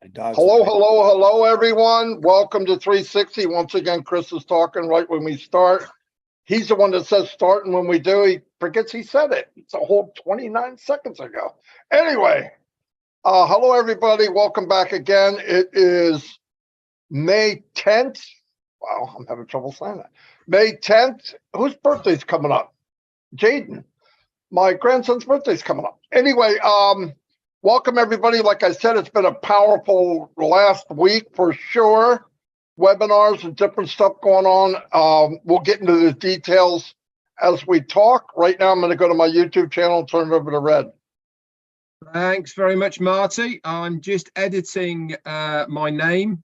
My dogs. Hello, everyone. Welcome to 360. Once again, Chris is talking right when we start. He's the one that says start, and when we do, he forgets he said it. It's a whole 29 seconds ago. Anyway, hello, everybody. Welcome back again. It is May 10th. Wow, I'm having trouble saying that. May 10th. Whose birthday's coming up? Jaden. My grandson's birthday's coming up. Anyway, welcome, everybody. Like I said, it's been a powerful last week for sure. Webinars and different stuff going on. We'll get into the details as we talk. Right now, I'm going to go to my YouTube channel and turn it over to Red. Thanks very much, Marty. I'm just editing my name.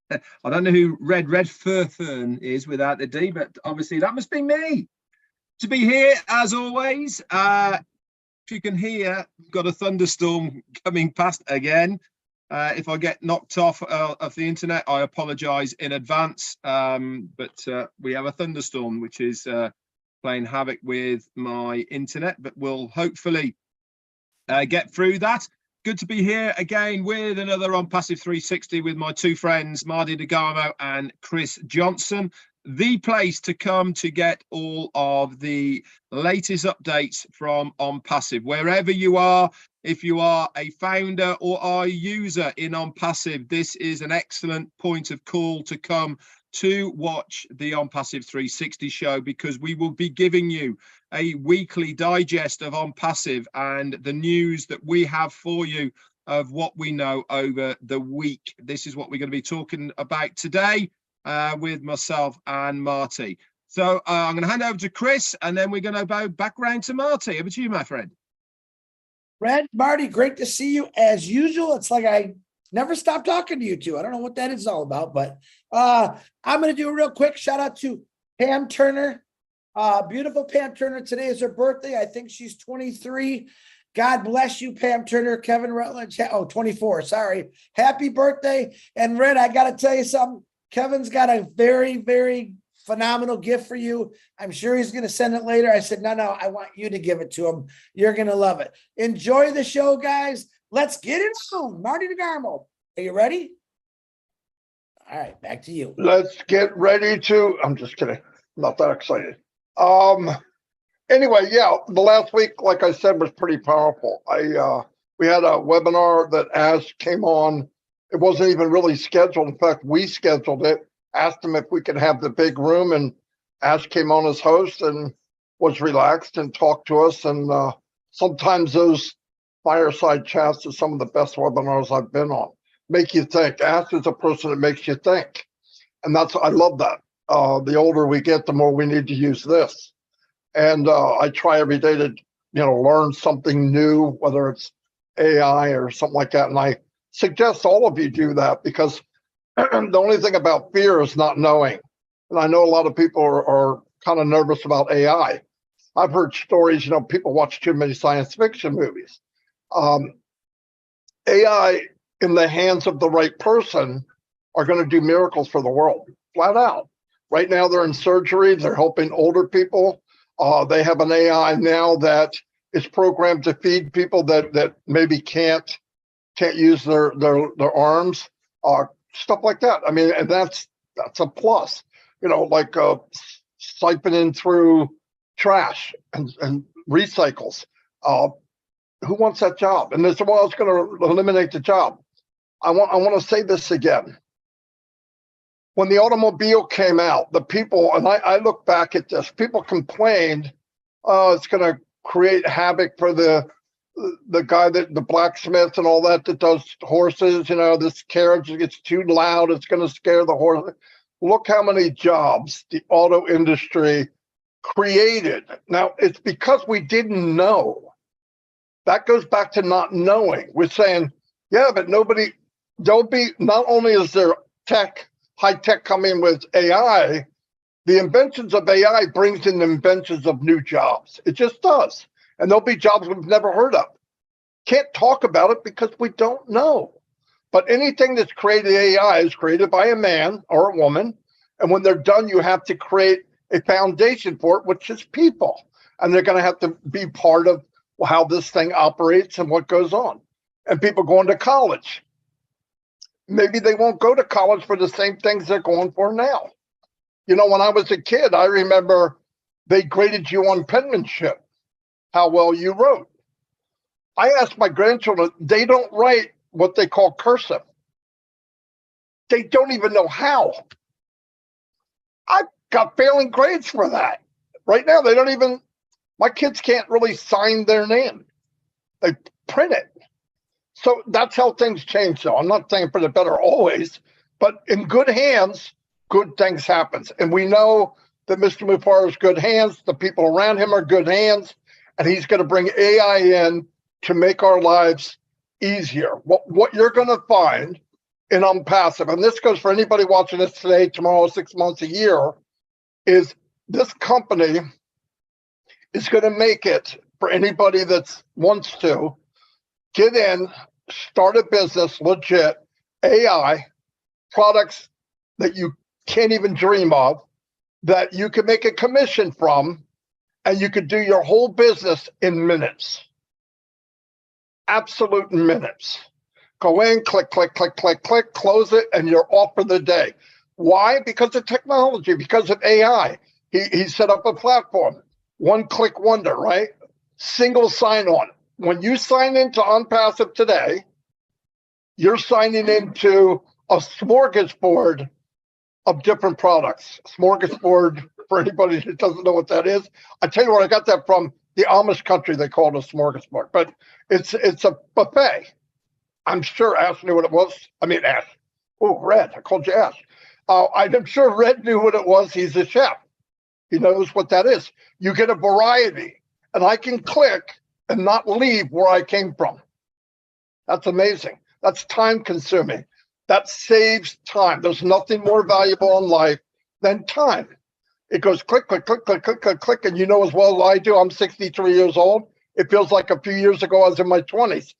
I don't know who Refern is without the D, but obviously that must be me. To be here, as always. If you can hear, we've got a thunderstorm coming past again. If I get knocked off of the internet, I apologize in advance. But we have a thunderstorm, which is playing havoc with my internet, but we'll hopefully get through that. Good to be here again with another ONPASSIVE 360 with my two friends, Marty DeGarmo and Chris Johnson. The place to come to get all of the latest updates from ONPASSIVE. Wherever you are, if you are a founder or a user in ONPASSIVE, this is an excellent point of call to come to watch the ONPASSIVE 360 show, because we will be giving you a weekly digest of ONPASSIVE and the news that we have for you of what we know over the week. This is what we're going to be talking about today. With myself and Marty. So I'm going to hand over to Chris, and then we're going to go back round to Marty. Over to you, my friend. Red, Marty, great to see you as usual. It's like I never stop talking to you two. I don't know what that is all about, but I'm going to do a real quick shout out to Pam Turner. Beautiful Pam Turner. Today is her birthday. I think she's 23. God bless you, Pam Turner. Kevin Rutledge. Oh, 24. Sorry. Happy birthday. And Red, I got to tell you something. Kevin's got a very, very phenomenal gift for you. I'm sure he's going to send it later. I said, no, I want you to give it to him. You're going to love it. Enjoy the show, guys. Let's get it on. Marty DeGarmo. Are you ready? All right, back to you. Let's get ready to, I'm just kidding. I'm not that excited. Anyway, yeah, the last week, like I said, was pretty powerful. We had a webinar that Ash came on. It wasn't even really scheduled. In fact, we scheduled it, asked him if we could have the big room, and Ash came on as host and was relaxed and talked to us. And sometimes those fireside chats are some of the best webinars I've been on. Make you think. Ash is a person that makes you think. And I love that. The older we get, the more we need to use this. And I try every day to, learn something new, whether it's AI or something like that. And I suggest all of you do that, because the only thing about fear is not knowing. And I know a lot of people are kind of nervous about AI. I've heard stories, people watch too many science fiction movies. AI in the hands of the right person are going to do miracles for the world, flat out. Right now they're in surgery. They're helping older people. They have an AI now that is programmed to feed people that maybe can't use their arms, stuff like that. I mean, and that's a plus, like siphoning through trash and recycles. Who wants that job? And this, well, it's going to eliminate the job. I want to say this again. When the automobile came out, the people, and I look back at this, people complained, it's going to create havoc for the guy the blacksmith and all that does horses. This carriage gets too loud, it's going to scare the horse. Look how many jobs the auto industry created. Now, it's because we didn't know. That goes back to not knowing. We're saying, yeah, but not only is there high tech coming with AI, the inventions of AI brings in the inventions of new jobs. It just does. And there'll be jobs we've never heard of. Can't talk about it because we don't know. But anything that's created AI is created by a man or a woman. And when they're done, you have to create a foundation for it, which is people. And they're going to have to be part of how this thing operates and what goes on. and people going to college. Maybe they won't go to college for the same things they're going for now. You know, when I was a kid, I remember they graded you on penmanship, how well you wrote. I asked my grandchildren, they don't write what they call cursive. They don't even know how. I got failing grades for that. Right now, they don't even, my kids can't really sign their name. They print it. So that's how things change, though. I'm not saying for the better always, but in good hands, good things happen. And we know that Mr. Mufar is good hands. The people around him are good hands. And he's going to bring AI in to make our lives easier. What you're going to find in ONPASSIVE, and this goes for anybody watching this today, tomorrow, 6 months, a year, is this company is going to make it for anybody that wants to get in, start a business, legit, AI, products that you can't even dream of, that you can make a commission from, and you could do your whole business in minutes. Absolute minutes. Go in, click, click, click, click, click, close it, and you're off for the day. Why? Because of technology, because of AI. He set up a platform, one-click wonder, right? Single sign-on. When you sign into ONPASSIVE today, you're signing into a smorgasbord of different products. Smorgasbord, for anybody who doesn't know what that is, I tell you where I got that from. The Amish country, they call it a smorgasbord, but it's a buffet. I'm sure Ash knew what it was. I mean, Ash. Oh, Red. I called you Ash. I'm sure Red knew what it was. He's a chef. He knows what that is. You get a variety, and I can click and not leave where I came from. That's amazing. That's time consuming. That saves time. There's nothing more valuable in life than time. It goes click, click, click, click, click, click, click. And you know as well as I do, I'm 63 years old. It feels like a few years ago I was in my 20s.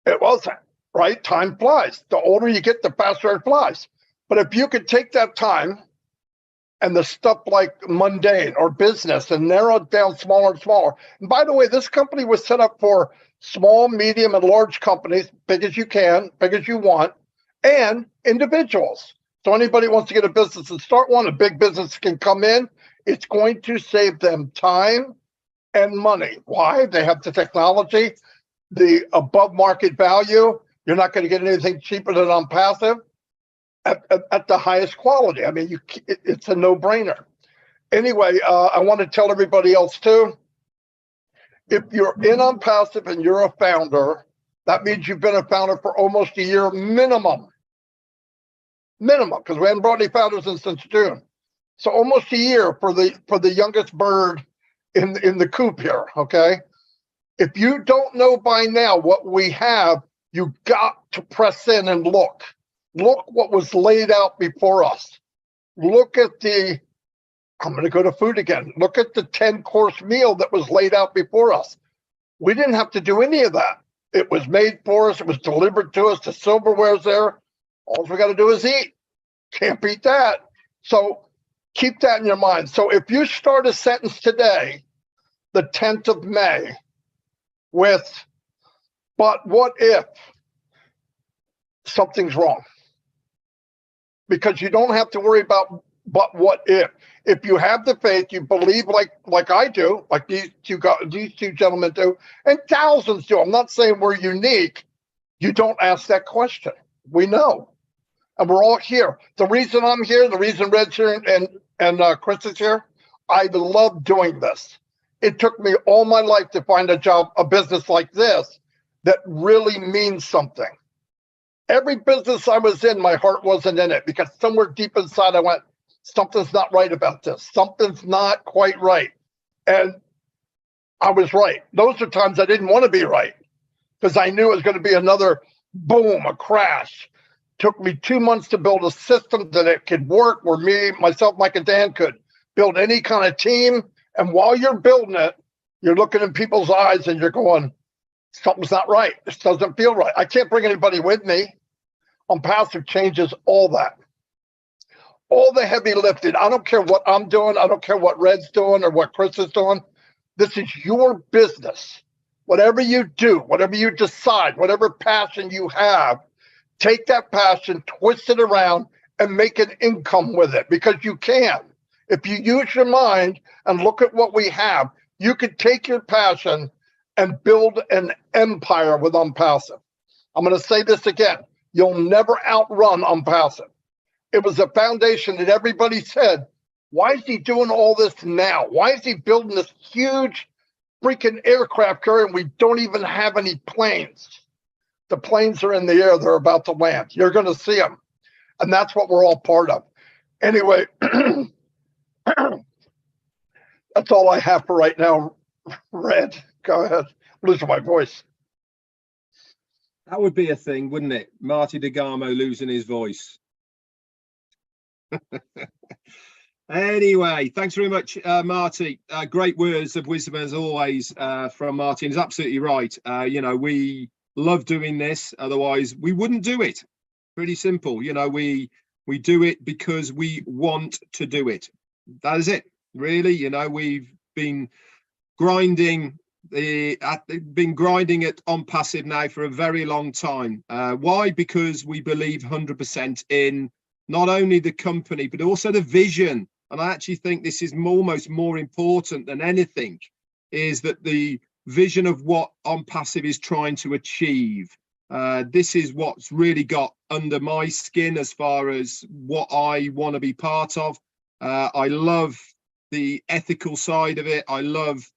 It wasn't, right? Time flies. The older you get, the faster it flies. But if you could take that time and the stuff like mundane or business and narrow it down smaller and smaller. And by the way, this company was set up for small, medium, and large companies, big as you can, big as you want, and individuals. So anybody who wants to get a business and start one, a big business can come in. It's going to save them time and money. Why? They have the technology, the above market value. You're not going to get anything cheaper than ONPASSIVE at the highest quality. I mean, it's a no-brainer. Anyway, I want to tell everybody else too, if you're in ONPASSIVE and you're a founder, that means you've been a founder for almost a year minimum. Minimum, because we haven't brought any founders in since June. So almost a year for the youngest bird in the coop here, okay? If you don't know by now what we have, you got to press in and look. Look what was laid out before us. Look at I'm going to go to food again. Look at the 10-course meal that was laid out before us. We didn't have to do any of that. It was made for us. It was delivered to us. The silverware's there. All we got to do is eat. Can't beat that. So keep that in your mind. So if you start a sentence today, the 10th of May, with, but what if something's wrong? Because you don't have to worry about, but what if? If you have the faith, you believe like I do, like these two gentlemen do, and thousands do. I'm not saying we're unique. You don't ask that question. We know. And we're all here. The reason I'm here, the reason Red's here and Chris is here, I love doing this. It took me all my life to find a job, a business like this that really means something. Every business I was in, my heart wasn't in it because somewhere deep inside I went, something's not right about this. Something's not quite right. And I was right. Those are times I didn't want to be right because I knew it was going to be another boom, a crash. Took me 2 months to build a system that it could work where me, myself, Mike, and Dan could build any kind of team. And while you're building it, you're looking in people's eyes and you're going, something's not right. This doesn't feel right. I can't bring anybody with me. ONPASSIVE changes all that. All the heavy lifting. I don't care what I'm doing. I don't care what Red's doing or what Chris is doing. This is your business. Whatever you do, whatever you decide, whatever passion you have, take that passion, twist it around, and make an income with it, because you can. If you use your mind and look at what we have, you could take your passion and build an empire with ONPASSIVE. I'm going to say this again. You'll never outrun ONPASSIVE. It was a foundation that everybody said, why is he doing all this now? Why is he building this huge freaking aircraft carrier and we don't even have any planes? The planes are in the air. They're about to land. You're going to see them. And that's what we're all part of. Anyway, that's all I have for right now. Red, go ahead. I'm losing my voice. That would be a thing, wouldn't it? Marty DeGarmo losing his voice. Anyway, thanks very much, Marty. Great words of wisdom as always from Marty. He's absolutely right. You know, we love doing this, otherwise we wouldn't do it. Pretty simple. You know, we do it because we want to do it. That is it, really. You know, we've been grinding at ONPASSIVE now for a very long time. Why? Because we believe 100% in not only the company but also the vision. And I actually think this is almost more important than anything, is that the vision of what ONPASSIVE is trying to achieve. This is what's really got under my skin as far as what I want to be part of. I love the ethical side of it. I love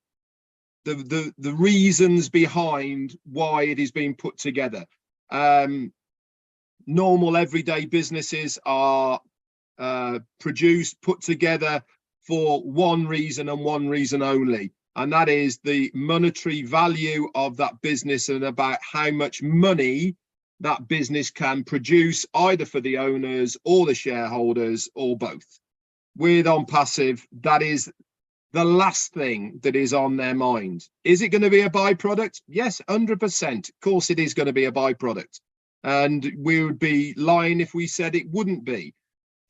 the reasons behind why it is being put together. Normal everyday businesses are produced, put together for one reason and one reason only, and that is the monetary value of that business and about how much money that business can produce, either for the owners or the shareholders or both. With ONPASSIVE, that is the last thing that is on their mind. Is it going to be a byproduct? Yes, 100%. Of course it is going to be a byproduct. And we would be lying if we said it wouldn't be.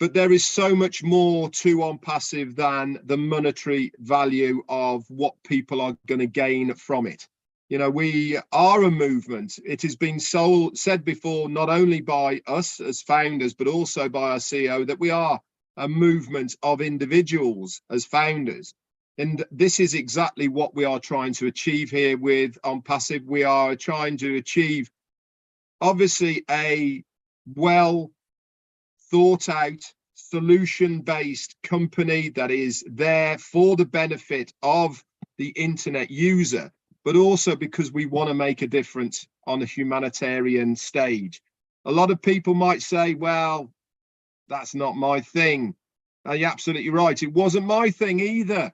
But there is so much more to ONPASSIVE than the monetary value of what people are going to gain from it. You know, we are a movement. It has been said before, not only by us as founders, but also by our CEO, that we are a movement of individuals as founders. And this is exactly what we are trying to achieve here with ONPASSIVE. We are trying to achieve, obviously, a well thought out, solution-based company that is there for the benefit of the internet user, but also because we want to make a difference on a humanitarian stage. A lot of people might say, well, that's not my thing. You're absolutely right. It wasn't my thing either.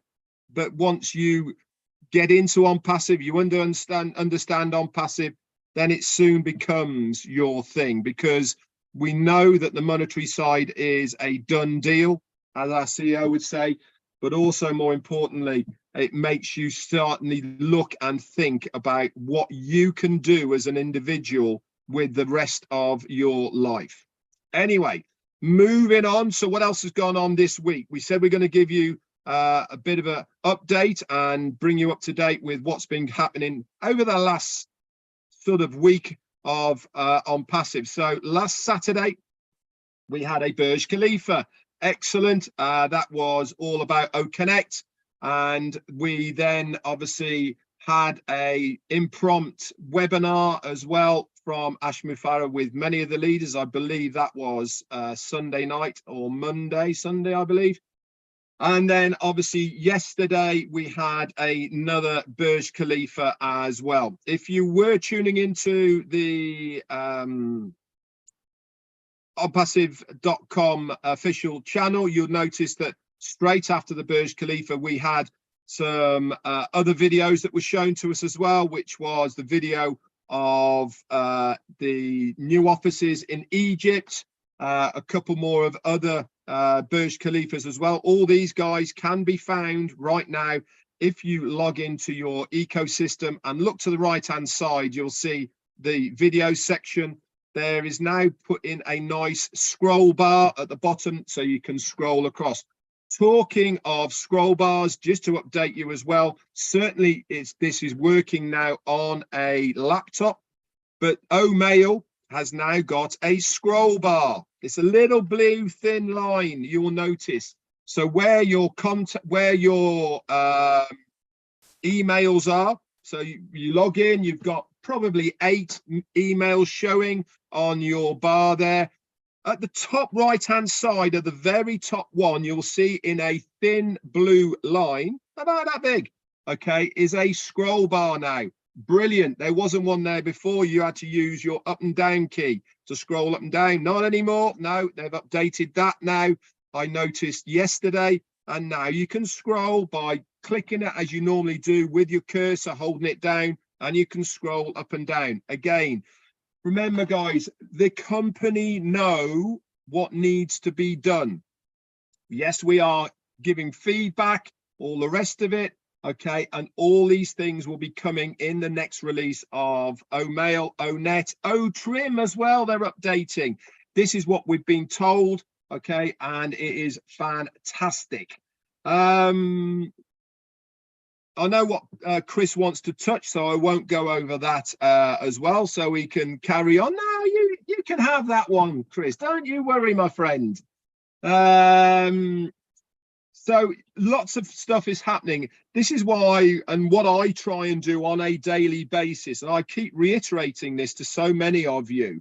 But once you get into ONPASSIVE, you understand ONPASSIVE, then it soon becomes your thing, because we know that the monetary side is a done deal, as our CEO would say, but also more importantly, it makes you certainly look and think about what you can do as an individual with the rest of your life. Anyway, moving on. So what else has gone on this week? We said we're going to give you a bit of an update and bring you up to date with what's been happening over the last sort of week of ONPASSIVE. So last Saturday we had a Burj Khalifa. Excellent. That was all about OConnect, and we then obviously had a impromptu webinar as well from Ash Mufareh with many of the leaders. I believe that was Sunday night or Sunday, I believe. And then obviously yesterday we had another Burj Khalifa as well. If you were tuning into the ONPASSIVE.com official channel, you'll notice that straight after the Burj Khalifa we had some other videos that were shown to us as well, which was the video of the new offices in Egypt, a couple more of other Burj Khalifas as well. All these guys can be found right now. If you log into your ecosystem and look to the right hand side, you'll see the video section. There is now put in a nice scroll bar at the bottom so you can scroll across. Talking of scroll bars, just to update you as well, certainly this is working now on a laptop, but O'Mail has now got a scroll bar. It's a little blue thin line, you will notice. So where your emails are, so you log in, you've got probably 8 emails showing on your bar there. At the top right hand side of the very top one, you'll see in a thin blue line, about that big, okay, is a scroll bar now. Brilliant. There wasn't one there before. You had to use your up and down key to scroll up and down. Not anymore. No, they've updated that now. I noticed yesterday, and now you can scroll by clicking it as you normally do with your cursor, holding it down, and you can scroll up and down. Again, remember, guys, the company know what needs to be done. Yes, we are giving feedback, all the rest of it. Okay, and all these things will be coming in the next release of O'Mail, O'Net, O'Trim as well. They're updating. This is what we've been told. Okay, and it is fantastic. I know what Chris wants to touch, so I won't go over that as well, so we can carry on. No, you can have that one, Chris. Don't you worry, my friend. So lots of stuff is happening. This is why, and what I try and do on a daily basis, and I keep reiterating this to so many of you.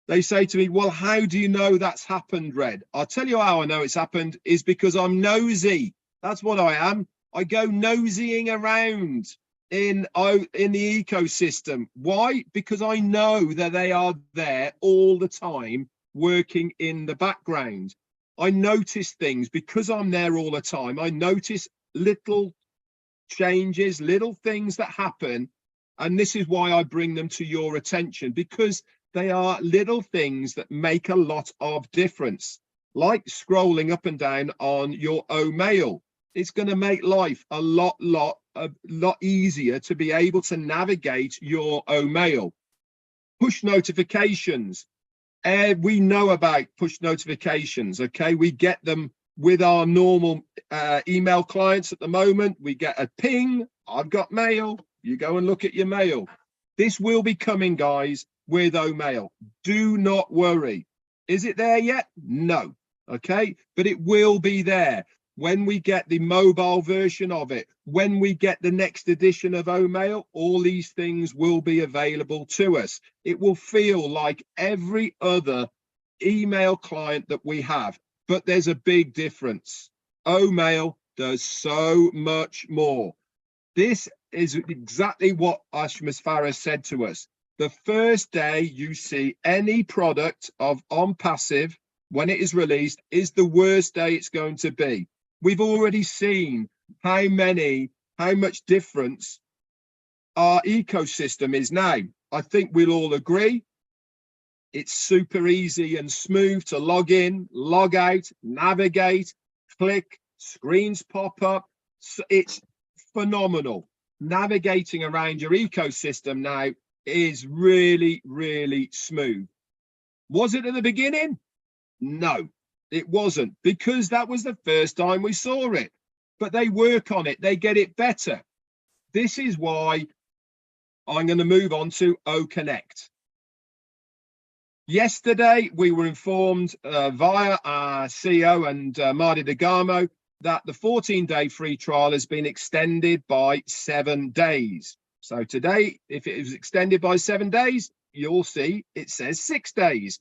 They say to me, well, how do you know that's happened, Red? I'll tell you how I know it's happened is because I'm nosy. That's what I am. I go nosying around in the ecosystem. Why? Because I know that they are there all the time working in the background. I notice things because I'm there all the time. I notice little changes, little things that happen. And this is why I bring them to your attention, because they are little things that make a lot of difference, like scrolling up and down on your O'Mail. It's going to make life a lot easier to be able to navigate your O'Mail. Push notifications. We know about push notifications, okay? We get them with our normal email clients at the moment. We get a ping, I've got mail, you go and look at your mail. This will be coming, guys, with O'Mail. Do not worry. Is it there yet? No, okay? But it will be there. When we get the mobile version of it, when we get the next edition of O'Mail, all these things will be available to us. It will feel like every other email client that we have, but there's a big difference. O'Mail does so much more. This is exactly what Ashmas Farah said to us. The first day you see any product of ONPASSIVE, when it is released, is the worst day it's going to be. We've already seen how much difference our ecosystem is now. I think we'll all agree. It's super easy and smooth to log in, log out, navigate, click, screens pop up. So it's phenomenal. Navigating around your ecosystem now is really, really smooth. Was it at the beginning? No. It wasn't, because that was the first time we saw it, but they work on it. They get it better. This is why I'm going to move on to OConnect. Yesterday, we were informed via our CEO and Marty DeGarmo that the 14-day free trial has been extended by 7 days. So today, if it was extended by 7 days, you'll see it says 6 days.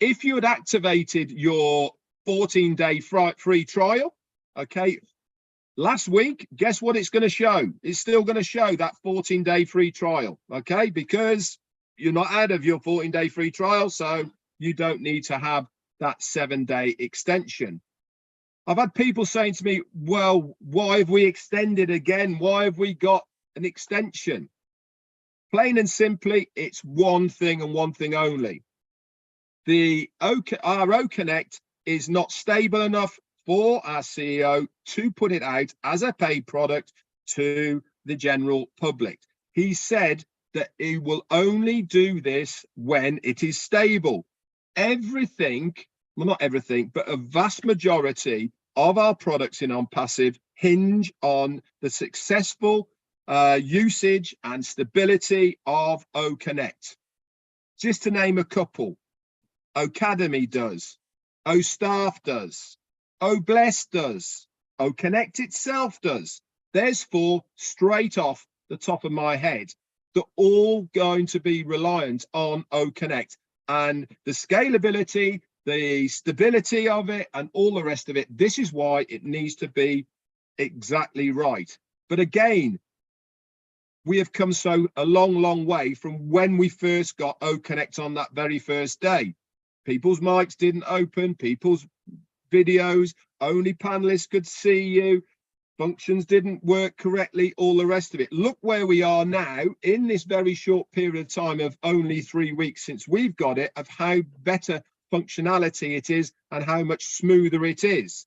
If you had activated your 14-day free trial, okay, last week, guess what it's going to show? It's still going to show that 14-day free trial, okay, because you're not out of your 14-day free trial, so you don't need to have that 7-day extension. I've had people saying to me, well, why have we extended again? Why have we got an extension? Plain and simply, it's one thing and one thing only. Our OConnect is not stable enough for our CEO to put it out as a paid product to the general public. He said that he will only do this when it is stable. Everything, well, not everything, but a vast majority of our products in ONPASSIVE hinge on the successful usage and stability of OConnect. Just to name a couple, Academy does, OStaff does, OBless does, OConnect itself does. There's 4 straight off the top of my head. They're all going to be reliant on OConnect, and the scalability, the stability of it, and all the rest of it. This is why it needs to be exactly right. But again, we have come a long way from when we first got OConnect on that very first day. People's mics didn't open, people's videos, only panelists could see you, functions didn't work correctly, all the rest of it. Look where we are now in this very short period of time of only 3 weeks since we've got it, of how better functionality it is and how much smoother it is.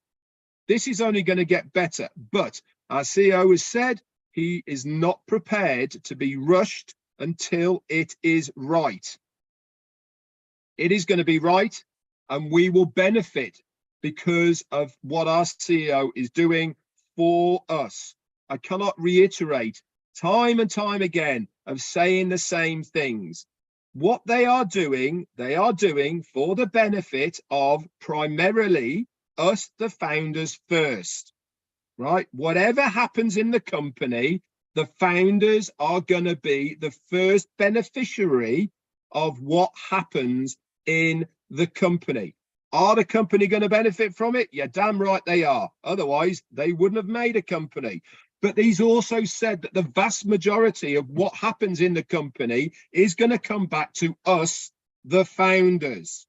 This is only going to get better, but our CEO has said he is not prepared to be rushed until it is right. It is going to be right, and we will benefit because of what our CEO is doing for us. I cannot reiterate time and time again of saying the same things. What they are doing for the benefit of primarily us, the founders, first, right? Whatever happens in the company, the founders are going to be the first beneficiary of what happens in the company. Are the company going to benefit from it? Yeah, damn right they are. Otherwise, they wouldn't have made a company. But he's also said that the vast majority of what happens in the company is going to come back to us, the founders.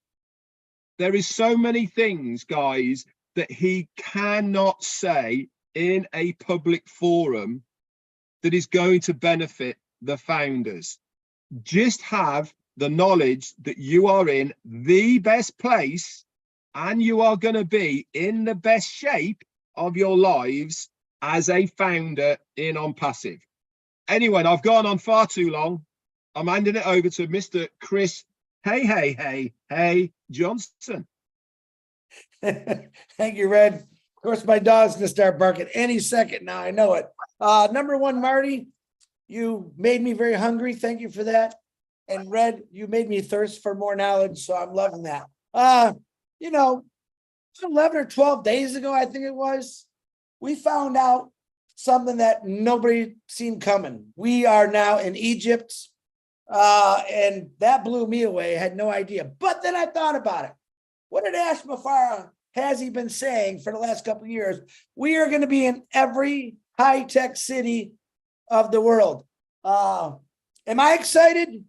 There is so many things, guys, that he cannot say in a public forum that is going to benefit the founders. Just have the knowledge that you are in the best place and you are going to be in the best shape of your lives as a founder in ONPASSIVE. Anyway, I've gone on far too long. I'm handing it over to Mr. Chris Hey Johnson. Thank you, Red. Of course, my dog's gonna start barking any second now. I know it. Number 1, Marty, you made me very hungry. Thank you for that. And Red, you made me thirst for more knowledge, so I'm loving that. 11 or 12 days ago, I think it was, we found out something that nobody seen coming. We are now in Egypt, and that blew me away. I had no idea. But then I thought about it. What did Ash Mafara has he been saying for the last couple of years? We are going to be in every high-tech city of the world. Am I excited?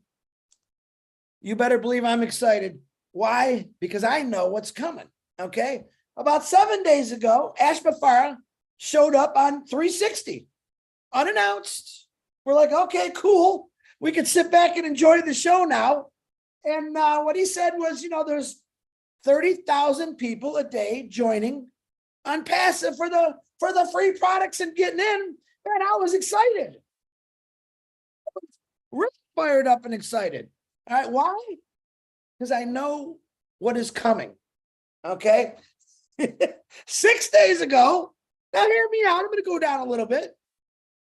You better believe I'm excited. Why? Because I know what's coming. Okay. About 7 days ago, Ash Mafara showed up on 360 unannounced. We're like, okay, cool. We can sit back and enjoy the show now. And what he said was, there's 30,000 people a day joining ONPASSIVE for the free products and getting in. Man, I was excited. I was really fired up and excited. All right, why? Because I know what is coming. Okay. 6 days ago, now hear me out. I'm going to go down a little bit.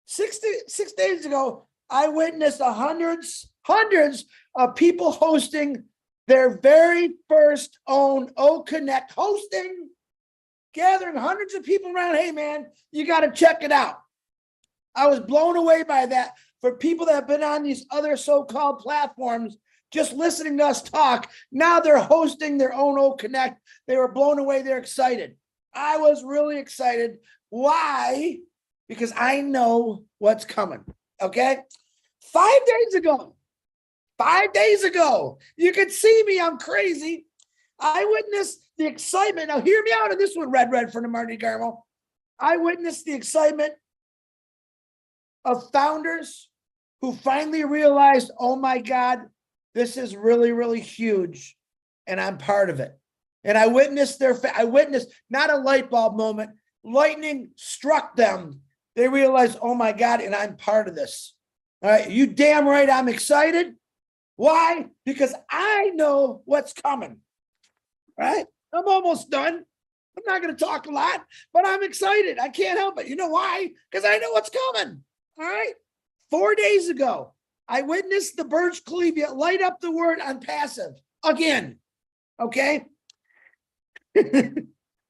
6 days ago, I witnessed hundreds of people hosting their very first own OConnect hosting, gathering hundreds of people around. Hey, man, you got to check it out. I was blown away by that. For people that have been on these other so-called platforms, just listening to us talk, now they're hosting their own OConnect. They were blown away. They're excited. I was really excited. Why? Because I know what's coming. Okay. 5 days ago, you can see me. I'm crazy. I witnessed the excitement. Now, hear me out on this one, Refern and Marty DeGarmo. I witnessed the excitement of founders who finally realized, oh my God, this is really, really huge, and I'm part of it. And I witnessed not a light bulb moment. Lightning struck them. They realized, oh my God, and I'm part of this. All right, you damn right I'm excited. Why? Because I know what's coming. All right, I'm almost done. I'm not going to talk a lot, but I'm excited. I can't help it. You know why? Because I know what's coming. All right. 4 days ago, I witnessed the Burj Khalifa light up the word ONPASSIVE again. Okay.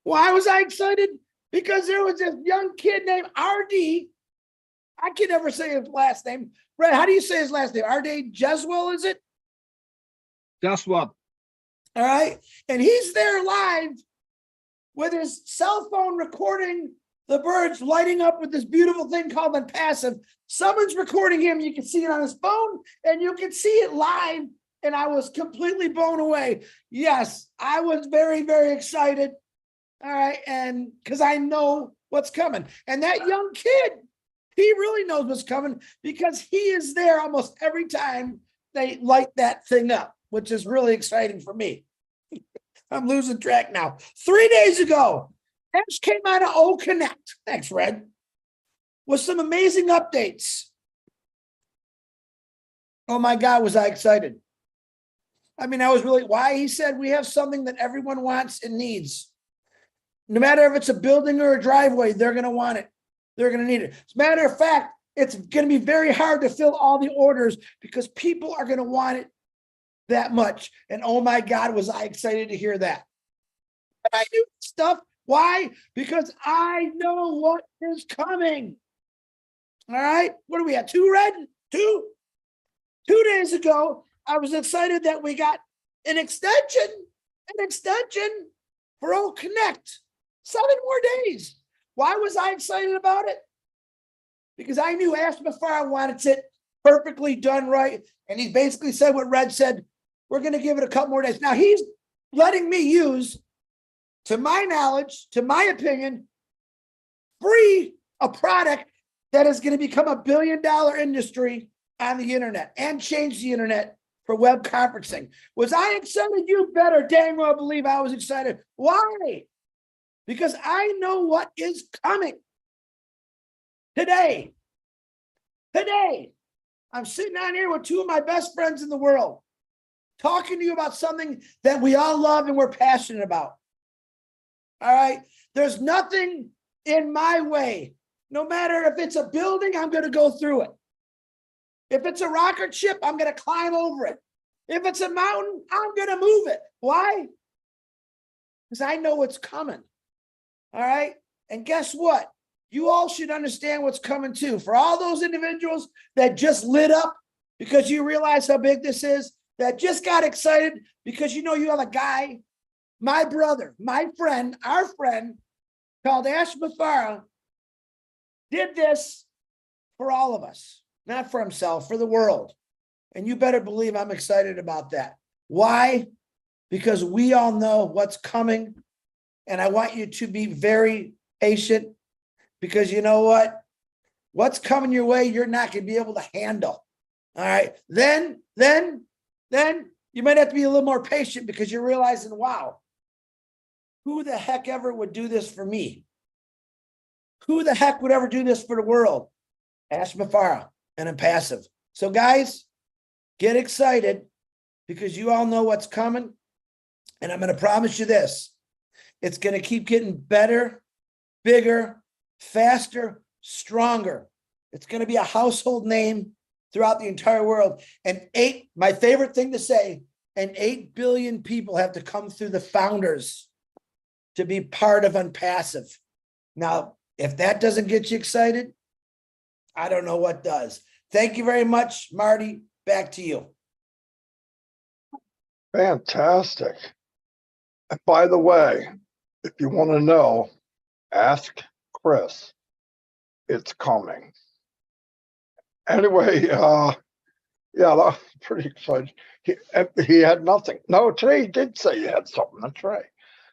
Why was I excited? Because there was this young kid named RD. I can never say his last name. Red, how do you say his last name? RD Jeswell, is it? That's what. All right. And he's there live with his cell phone recording the birds lighting up with this beautiful thing called ONPASSIVE. Someone's recording him. You can see it on his phone and you can see it live. And I was completely blown away. Yes, I was very, very excited. All right. And because I know what's coming. And that young kid, he really knows what's coming because he is there almost every time they light that thing up, which is really exciting for me. I'm losing track now. 3 days ago, Ash came out of O Connect. Thanks, Red. With some amazing updates. Oh my God, was I excited. I mean, I was really, why he said we have something that everyone wants and needs. No matter if it's a building or a driveway, they're going to want it. They're going to need it. As a matter of fact, it's going to be very hard to fill all the orders because people are going to want it that much. And oh my God, was I excited to hear that. And I knew stuff. Why? Because I know what is coming. All right. What do we have? 2, Red? 2? 2 days ago, I was excited that we got an extension for O Connect. 7 more days. Why was I excited about it? Because I knew Ash Mafar wanted it perfectly done right. And he basically said what Red said, we're going to give it a couple more days. Now he's letting me use, to my knowledge, to my opinion, free a product that is going to become $1 billion industry on the internet and change the internet for web conferencing. Was I excited? You better dang well believe I was excited. Why? Because I know what is coming. Today, I'm sitting on here with 2 of my best friends in the world, talking to you about something that we all love and we're passionate about. All right. There's nothing in my way. No matter if it's a building, I'm going to go through it. If it's a rocket ship, I'm going to climb over it. If it's a mountain, I'm going to move it. Why? Because I know what's coming. All right. And guess what? You all should understand what's coming too. For all those individuals that just lit up because you realize how big this is, that just got excited because you know you have a guy, my brother, my friend, our friend called Ash Mafara, did this for all of us, not for himself, for the world. And you better believe I'm excited about that. Why? Because we all know what's coming. And I want you to be very patient because you know what? What's coming your way, you're not going to be able to handle. All right. Then you might have to be a little more patient because you're realizing, wow, who the heck ever would do this for me? Who the heck would ever do this for the world? Ash Mafara and ONPASSIVE. So guys, get excited because you all know what's coming. And I'm going to promise you this. It's going to keep getting better, bigger, faster, stronger. It's going to be a household name throughout the entire world. And my favorite thing to say, and 8 billion people have to come through the founders to be part of ONPASSIVE. Now, if that doesn't get you excited, I don't know what does. Thank you very much, Marty. Back to you. Fantastic. And by the way, if you want to know, ask Chris. It's coming. Anyway, yeah, that's pretty exciting. He had nothing. No, today he did say he had something. That's right.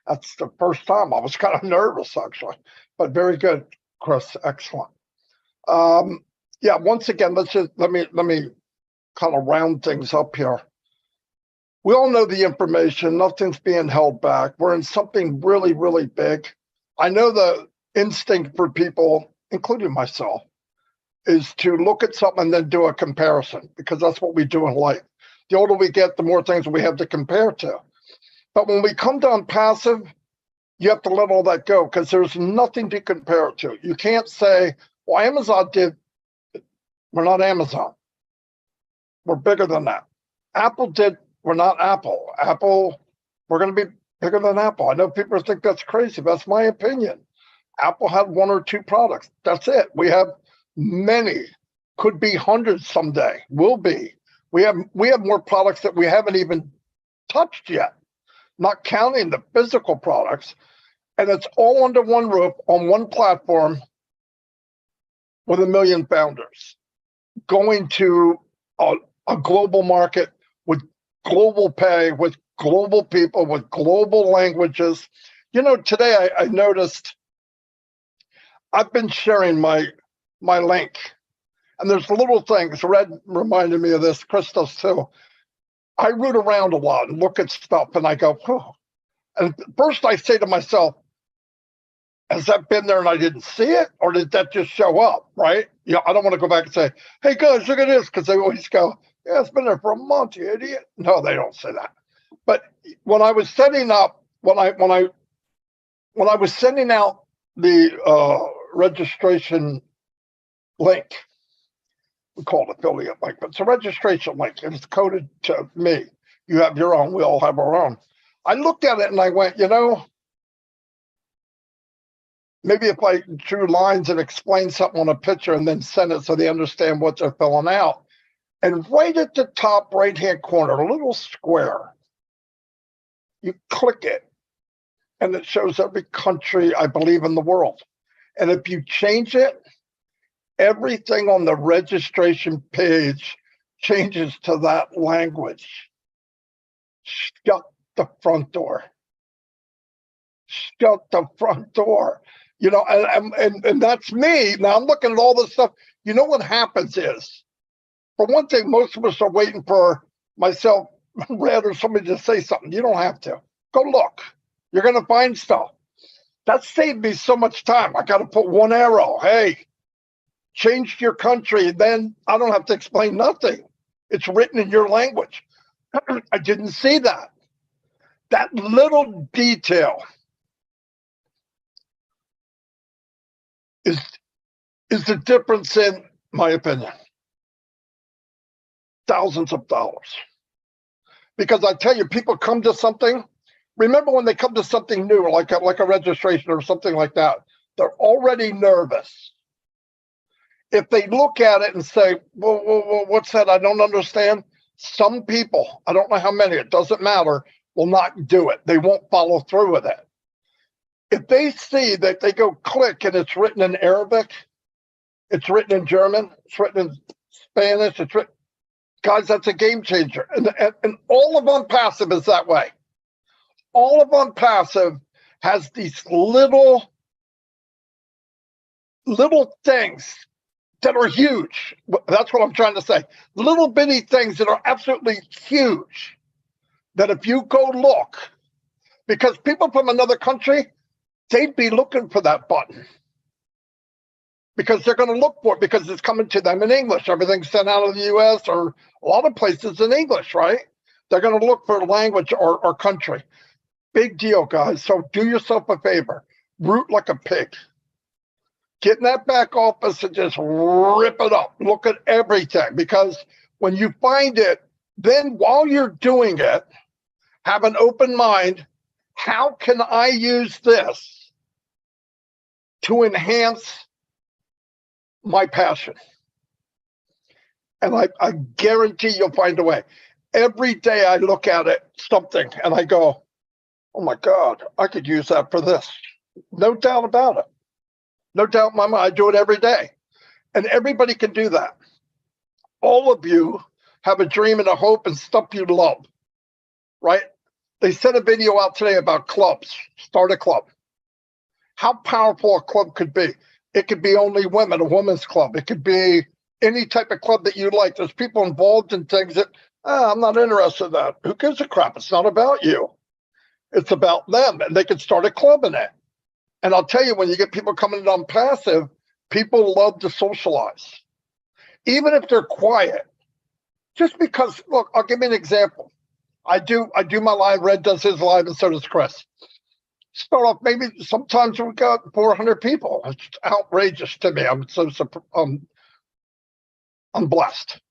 That's the first time. I was kind of nervous, actually, but very good, Chris. Excellent. Yeah, once again, let me kind of round things up here. We all know the information. Nothing's being held back. We're in something really, really big. I know the instinct for people, including myself, is to look at something and then do a comparison because that's what we do in life. The older we get, the more things we have to compare to. But when we come to ONPASSIVE, you have to let all that go because there's nothing to compare it to. You can't say, well, Amazon did. We're not Amazon. We're bigger than that. Apple did. We're not Apple. Apple, we're going to be bigger than Apple. I know people think that's crazy, but that's my opinion. Apple had 1 or 2 products. That's it. We have many, could be hundreds someday, will be. We have more products that we haven't even touched yet, not counting the physical products. And it's all under one roof on one platform with 1 million founders going to a global market with global pay, with global people, with global languages. You know, today I noticed I've been sharing my link, and there's little things. Red reminded me of this, Chris does too. I root around a lot and look at stuff, and I go, oh. And first I say to myself, has that been there and I didn't see it? Or did that just show up, right? You know, I don't want to go back and say, hey guys, look at this, because they always go, yeah, it's been there for a month, you idiot. No, they don't say that. But when I was setting up, when I was sending out the registration link, we call it affiliate link, but it's a registration link and it's coded to me. You have your own, we all have our own. I looked at it and I went, you know, maybe if I drew lines and explained something on a picture and then send it so they understand what they're filling out. And right at the top right-hand corner, a little square, you click it and it shows every country, I believe, in the world. And if you change it, everything on the registration page changes to that language. Shut the front door. Shut the front door. You know, and that's me. Now I'm looking at all this stuff. You know what happens is, for one thing, most of us are waiting for myself, Red, or somebody to say something. You don't have to. Go look. You're going to find stuff. That saved me so much time. I got to put one arrow. Hey, change your country. Then I don't have to explain nothing. It's written in your language. I didn't see that. That little detail is the difference, in my opinion. Thousands of dollars. Because I tell you, people come to something. Remember when they come to something new, like a registration or something like that, they're already nervous. If they look at it and say, well, what's that? I don't understand. Some people, I don't know how many, it doesn't matter, will not do it. They won't follow through with it. If they see that they go click and it's written in Arabic, it's written in German, it's written in Spanish, it's written, guys, that's a game changer. And all of ONPASSIVE is that way. All of ONPASSIVE has these little things that are huge. That's what I'm trying to say. Little bitty things that are absolutely huge. That if you go look, because people from another country, they'd be looking for that button. Because they're going to look for it because it's coming to them in English. Everything's sent out of the US or a lot of places in English, right? They're going to look for language or country. Big deal, guys. So do yourself a favor. Root like a pig. Get in that back office and just rip it up. Look at everything. Because when you find it, then while you're doing it, have an open mind. How can I use this to enhance my passion? And I guarantee you'll find a way. Every day I look at it, something, and I go, oh my God, I could use that for this. No doubt about it. No doubt in my mind. I do it every day. And everybody can do that. All of you have a dream and a hope and stuff you love, right? They sent a video out today about clubs. Start a club. How powerful a club could be. It could be only women, a women's club. It could be any type of club that you like. There's people involved in things that, I'm not interested in that. Who gives a crap? It's not about you. It's about them. And they could start a club in it. And I'll tell you, when you get people coming in ONPASSIVE, people love to socialize. Even if they're quiet. Just because, look, I'll give you an example. I do my live, Red does his live, and so does Chris. start off, maybe sometimes we got 400 people. It's outrageous to me. I'm blessed.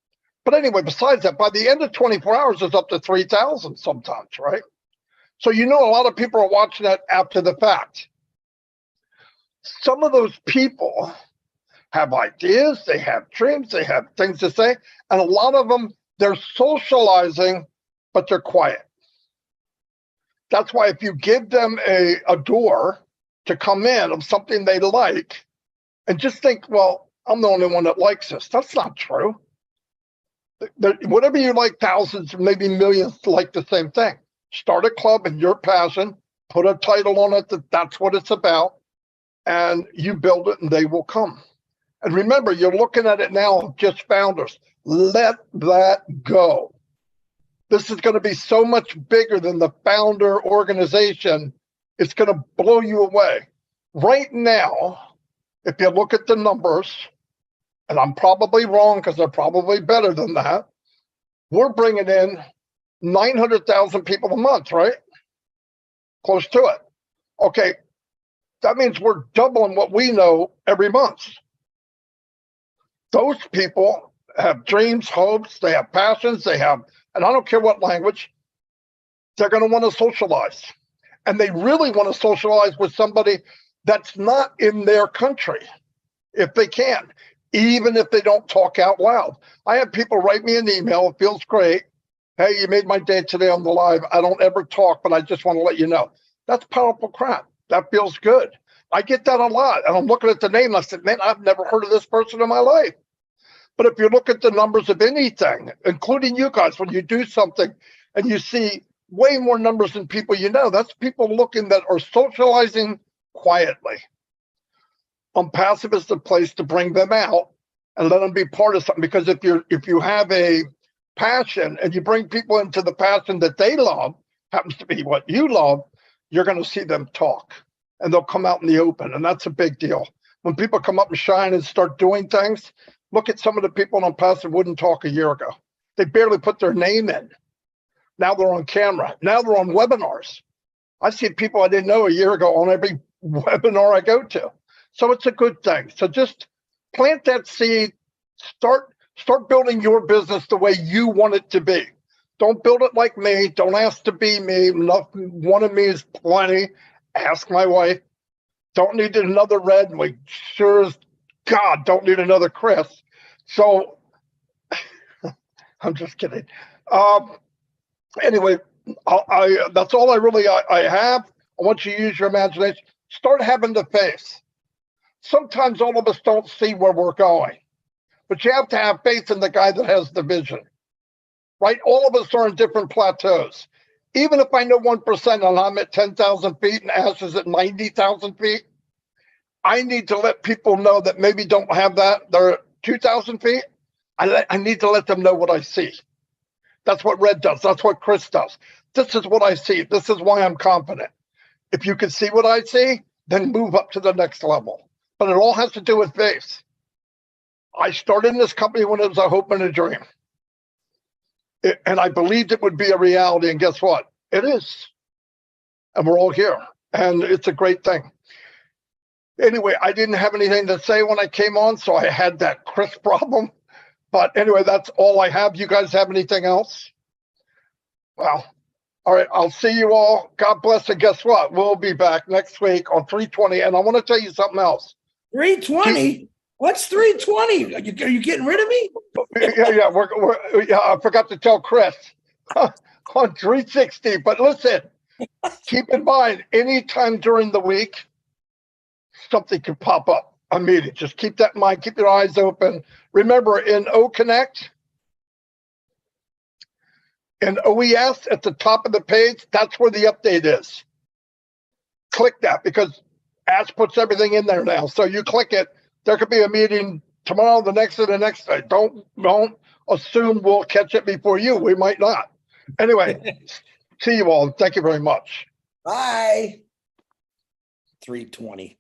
But anyway, besides that, by the end of 24 hours, it's up to 3,000 sometimes, right? So a lot of people are watching that after the fact. Some of those people have ideas, they have dreams, they have things to say, and a lot of them, they're socializing, but they're quiet. That's why if you give them a door to come in of something they like, and just think, well, I'm the only one that likes this. That's not true. Whatever you like, thousands, maybe millions like the same thing. Start a club in your passion, put a title on it that's what it's about, and you build it and they will come. And remember, you're looking at it now, just founders. Let that go. This is going to be so much bigger than the founder organization. It's going to blow you away. Right now, if you look at the numbers, and I'm probably wrong because they're probably better than that, we're bringing in 900,000 people a month, right? Close to it. Okay, that means we're doubling what we know every month. Those people have dreams, hopes, they have passions, and I don't care what language, they're going to want to socialize. And they really want to socialize with somebody that's not in their country, if they can, even if they don't talk out loud. I have people write me an email, it feels great. Hey, you made my day today on the live. I don't ever talk, but I just want to let you know. That's powerful crap. That feels good. I get that a lot. And I'm looking at the name and I said, man, I've never heard of this person in my life. But if you look at the numbers of anything, including you guys, when you do something and you see way more numbers than people you know, that's people looking that are socializing quietly. ONPASSIVE is the place to bring them out and let them be part of something. Because if you have a passion and you bring people into the passion that they love, happens to be what you love, you're going to see them talk and they'll come out in the open. And that's a big deal. When people come up and shine and start doing things, look at some of the people on ONPASSIVE wouldn't talk a year ago. They barely put their name in. Now they're on camera. Now they're on webinars. I see people I didn't know a year ago on every webinar I go to. So it's a good thing. So just plant that seed, start building your business the way you want it to be. Don't build it like me. Don't ask to be me. One of me is plenty. Ask my wife. Don't need another Red. And we sure as God don't need another Chris. So I'm just kidding. Anyway, that's all I have. I want you to use your imagination. Start having the faith. Sometimes all of us don't see where we're going, but you have to have faith in the guy that has the vision, right? All of us are in different plateaus. Even if I know 1% and I'm at 10,000 feet and Ash is at 90,000 feet, I need to let people know that maybe don't have that. They're at 2,000 feet. I need to let them know what I see. That's what Red does. That's what Chris does. This is what I see. This is why I'm confident. If you can see what I see, then move up to the next level. But it all has to do with faith. I started in this company when it was a hope and a dream. And I believed it would be a reality. And guess what? It is. And we're all here. And it's a great thing. Anyway, I didn't have anything to say when I came on, so I had that Chris problem. But anyway, that's all I have. You guys have anything else? Well, all right. I'll see you all. God bless. And guess what? We'll be back next week on 320. And I want to tell you something else. 320? What's 320? Are you getting rid of me? Yeah. I forgot to tell Chris on 360. But listen, keep in mind, anytime during the week, something could pop up. A meeting. Just keep that in mind. Keep your eyes open. Remember, in O Connect, in OES at the top of the page, that's where the update is. Click that because Ash puts everything in there now. So you click it. There could be a meeting tomorrow, the next, and the next day. Don't assume we'll catch it before you. We might not. Anyway, see you all. Thank you very much. Bye. 320.